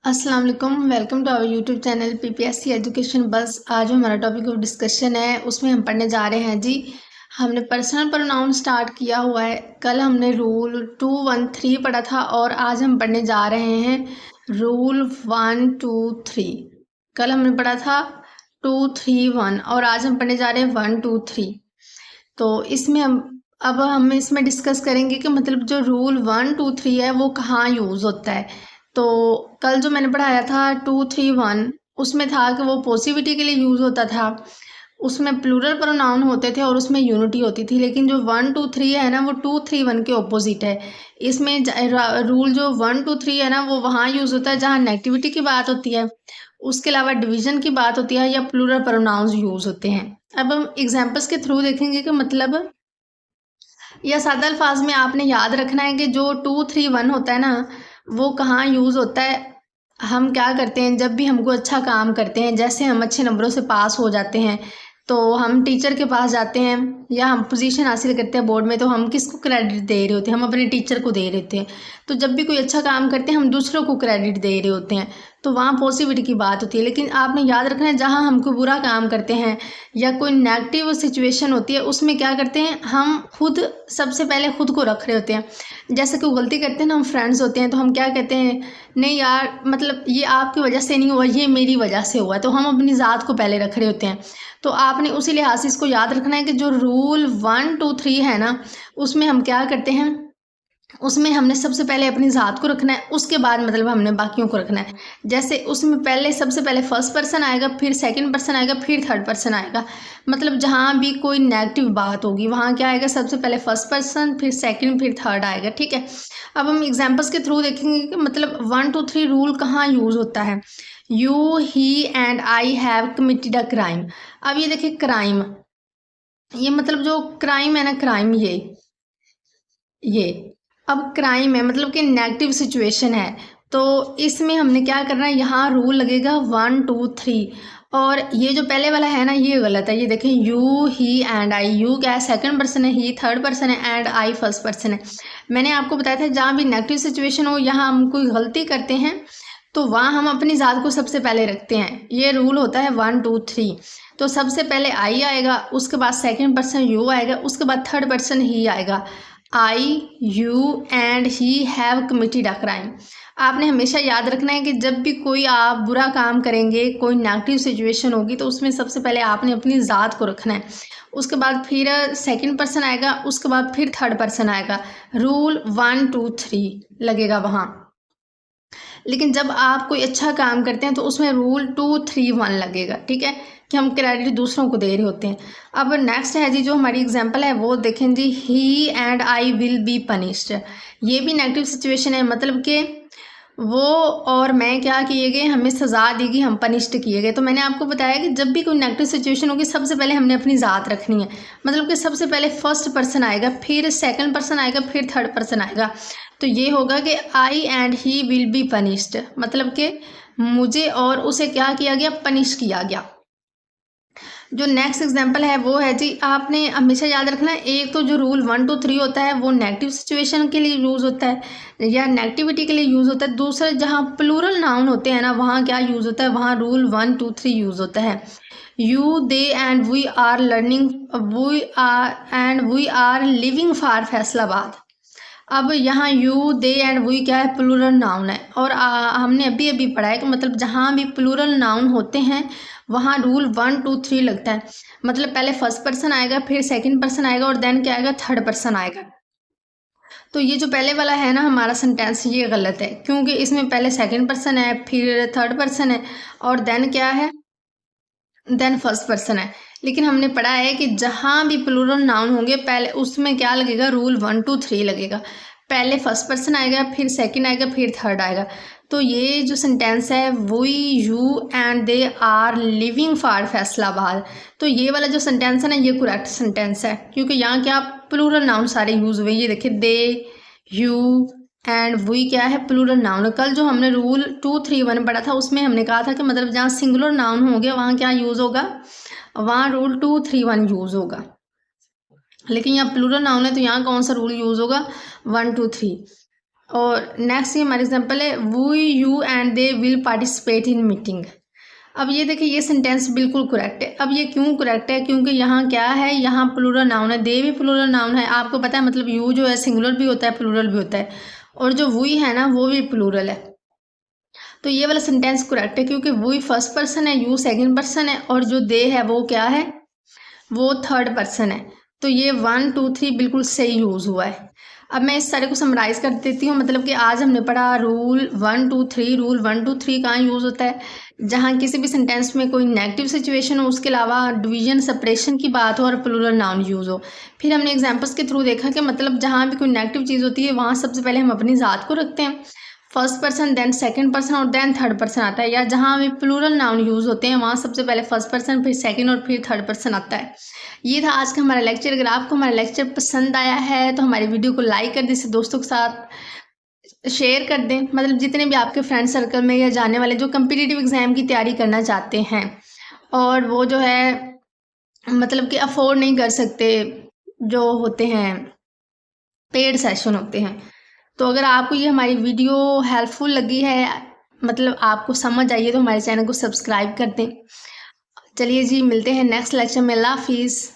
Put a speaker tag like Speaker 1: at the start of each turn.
Speaker 1: अस्सलाम वालेकुम, welcome to our YouTube channel PPSC education बस। आज हमारा टॉपिक ऑफ डिस्कशन है, उसमें हम पढ़ने जा रहे हैं जी। हमने पर्सनल प्रोनाउन स्टार्ट किया हुआ है। कल हमने रूल 213 पढ़ा था और आज हम पढ़ने जा रहे हैं रूल 123। कल हमने पढ़ा था 231 और आज हम पढ़ने जा रहे हैं 123। तो इसमें हम इसमें डिस्कस करेंगे कि मतलब जो रूल 123 है वो कहाँ यूज़ होता है। तो कल जो मैंने पढ़ाया था 231 उसमें था कि वो पॉसिबिलिटी के लिए यूज़ होता था, उसमें प्लूरल प्रोनाउन होते थे और उसमें यूनिटी होती थी। लेकिन जो 123 है ना वो 231 के ऑपोजिट है। इसमें रूल जो 123 है ना वो वहाँ यूज़ होता है जहाँ नेगेटिविटी की बात होती है, उसके अलावा डिवीजन की बात होती है या प्लूरल प्रोनाउंस यूज़ होते हैं। अब हम एग्जाम्पल्स के थ्रू देखेंगे कि मतलब या सादा अल्फाज में आपने याद रखना है कि जो 231 होता है ना वो कहाँ यूज़ होता है। हम क्या करते हैं जब भी हमको अच्छा काम करते हैं, जैसे हम अच्छे नंबरों से पास हो जाते हैं तो हम टीचर के पास जाते हैं या हम पोजीशन हासिल करते हैं बोर्ड में, तो हम किसको क्रेडिट दे रहे होते हैं? हम अपने टीचर को दे रहे होते हैं। तो जब भी कोई अच्छा काम करते हैं हम दूसरों को क्रेडिट दे रहे होते हैं, तो वहाँ पॉसिबिलिटी की बात होती है। लेकिन आपने याद रखना है जहाँ हमको बुरा काम करते हैं या कोई नेगेटिव सिचुएशन होती है उसमें क्या करते हैं, हम खुद सबसे पहले खुद को रख रहे होते हैं। जैसे कोई गलती करते हैं ना, हम फ्रेंड्स होते हैं तो हम क्या कहते हैं, नहीं यार मतलब ये आपकी वजह से नहीं हुआ, ये मेरी वजह से हुआ, तो हम अपनी ज़ात को पहले रख रहे होते हैं। तो आपने उसी लिहाज से इसको याद रखना है कि जो रूल 123 है ना उसमें हम क्या करते हैं, उसमें हमने सबसे पहले अपनी ज़ात को रखना है, उसके बाद मतलब हमने बाकियों को रखना है। जैसे उसमें पहले सबसे पहले फर्स्ट पर्सन आएगा, फिर सेकंड पर्सन आएगा, फिर थर्ड पर्सन आएगा। मतलब जहाँ भी कोई नेगेटिव बात होगी वहाँ क्या आएगा, सबसे पहले फर्स्ट पर्सन, फिर सेकंड, फिर थर्ड आएगा। ठीक है। अब हम एग्जाम्पल्स के थ्रू देखेंगे कि मतलब 123 रूल कहाँ यूज़ होता है। You, he and I have committed a crime. अब ये देखिए क्राइम, ये मतलब जो क्राइम है ना, क्राइम ये अब क्राइम है मतलब कि नेगेटिव सिचुएशन है। तो इसमें हमने क्या करना है, यहाँ रूल लगेगा 123। और ये जो पहले वाला है ना ये गलत है। ये देखें, you, he and I. You क्या है, सेकंड पर्सन है, ही थर्ड पर्सन है एंड आई फर्स्ट पर्सन है। मैंने आपको बताया था जहाँ भी नेगेटिव सिचुएशन हो, यहाँ हम कोई गलती करते हैं तो वहाँ हम अपनी ज़ात को सबसे पहले रखते हैं। ये रूल होता है 123। तो सबसे पहले आई आएगा, उसके बाद सेकंड पर्सन यू आएगा, उसके बाद थर्ड पर्सन ही आएगा। I, you and he have committed a crime. आपने हमेशा याद रखना है कि जब भी कोई आप बुरा काम करेंगे, कोई नेगेटिव सिचुएशन होगी, तो उसमें सबसे पहले आपने अपनी ज़ात को रखना है, उसके बाद फिर सेकंड पर्सन आएगा, उसके बाद फिर थर्ड पर्सन आएगा। रूल 123 लगेगा वहाँ। लेकिन जब आप कोई अच्छा काम करते हैं तो उसमें रूल 231 लगेगा। ठीक है, कि हम क्रेडिट दूसरों को दे रहे होते हैं। अब नेक्स्ट है जी, जो हमारी एग्जांपल है वो देखें जी, he and I will be punished. ये भी नेगेटिव सिचुएशन है, मतलब कि वो और मैं क्या किए गए, हमें सज़ा दी गई, हम पनिश्ड किए गए। तो मैंने आपको बताया कि जब भी कोई नेगेटिव सिचुएशन होगी सबसे पहले हमने अपनी ज़ात रखनी है। मतलब कि सबसे पहले फर्स्ट पर्सन आएगा, फिर सेकंड पर्सन आएगा, फिर थर्ड पर्सन आएगा। तो ये होगा कि I and he will be punished, मतलब कि मुझे और उसे क्या किया गया, पनिश किया गया। जो नेक्स्ट एग्जांपल है वो है जी, आपने हमेशा याद रखना है, एक तो जो रूल 123 होता है वो नेगेटिव सिचुएशन के लिए यूज़ होता है या नेगेटिविटी के लिए यूज़ होता है। दूसरा जहाँ प्लूरल नाउन होते हैं ना वहाँ क्या यूज़ होता है, वहाँ रूल 123 यूज़ होता है। You, they and we are learning, we are living for Faisalabad. अब यहाँ यू, दे एंड वी क्या है, प्लूरल नाउन है। और हमने अभी अभी पढ़ा है कि मतलब जहाँ भी प्लूरल नाउन होते हैं वहाँ रूल 123 लगता है। मतलब पहले फर्स्ट पर्सन आएगा, फिर सेकंड पर्सन आएगा और देन क्या आएगा, थर्ड पर्सन आएगा। तो ये जो पहले वाला है ना हमारा सेंटेंस, ये गलत है क्योंकि इसमें पहले सेकंड पर्सन है, फिर थर्ड पर्सन है और देन क्या है, देन फर्स्ट पर्सन है। लेकिन हमने पढ़ा है कि जहाँ भी प्लूरल नाउन होंगे पहले उसमें क्या लगेगा, रूल 123 लगेगा। पहले फर्स्ट पर्सन आएगा, फिर सेकंड आएगा, फिर थर्ड आएगा। तो ये जो सेंटेंस है, we, you and they are living for Faisalabad, तो ये वाला जो सेंटेंस है ना ये करेक्ट सेंटेंस है क्योंकि यहाँ क्या प्लूरल नाउन सारे यूज़ हुए। ये देखिए, दे, यू एंड वी क्या है, प्लूरल नाउन। कल जो हमने रूल 231 पढ़ा था उसमें हमने कहा था कि मतलब जहाँ सिंगुलर नाउन हो गया वहाँ क्या यूज़ होगा, वहाँ रूल 231 यूज़ होगा। लेकिन यहाँ प्लूरल नाउन है तो यहाँ कौन सा रूल यूज़ होगा, 123। और नेक्स्ट ये हमारा एग्जांपल है, we you and they will participate in meeting. अब ये देखिए ये सेंटेंस बिल्कुल करेक्ट है। अब ये क्यों करेक्ट है, क्योंकि यहाँ क्या है, यहाँ प्लूरल नाउन है, दे भी प्लूरल नाउन है। आपको पता है मतलब यू जो है सिंगुलर भी होता है प्लूरल भी होता है, और जो वी है ना वो भी प्लूरल है। तो ये वाला सेंटेंस करेक्ट है क्योंकि वी फर्स्ट पर्सन है, यू सेकंड पर्सन है, और जो दे है वो क्या है, वो थर्ड पर्सन है। तो ये 1 2 3 बिल्कुल सही यूज़ हुआ है। अब मैं इस सारे को समराइज कर देती हूँ। मतलब कि आज हमने पढ़ा रूल 1 2 3। रूल 1 2 3 कहाँ यूज़ होता है, जहाँ किसी भी सेंटेंस में कोई नेगेटिव सिचुएशन हो, उसके अलावा डिवीजन सेपरेशन की बात हो और प्लूरल नाउन यूज़ हो। फिर हमने एग्जांपल्स के थ्रू देखा कि मतलब जहाँ भी कोई नेगेटिव चीज़ होती है वहाँ सबसे पहले हम अपनी ज़ात को रखते हैं, first person, then second person और देन थर्ड पर्सन आता है। या जहाँ भी प्लूरल नाउन यूज़ होते हैं वहाँ सबसे पहले फर्स्ट पर्सन, फिर सेकंड और फिर थर्ड पर्सन आता है। ये था आज का हमारा लेक्चर। अगर आपको हमारा लेक्चर पसंद आया है तो हमारी वीडियो को लाइक कर दें, इसे दोस्तों के साथ शेयर कर दें। मतलब जितने भी आपके फ्रेंड सर्कल में या जाने वाले जो कम्पिटिटिव एग्ज़ाम की तैयारी करना चाहते हैं और वो जो है मतलब कि अफोर्ड नहीं कर सकते, जो होते हैं पेड सेशन होते हैं। तो अगर आपको ये हमारी वीडियो हेल्पफुल लगी है, मतलब आपको समझ आई है, तो हमारे चैनल को सब्सक्राइब कर दें। चलिए जी, मिलते हैं नेक्स्ट लेक्चर में। अल्लाह हाफिज़।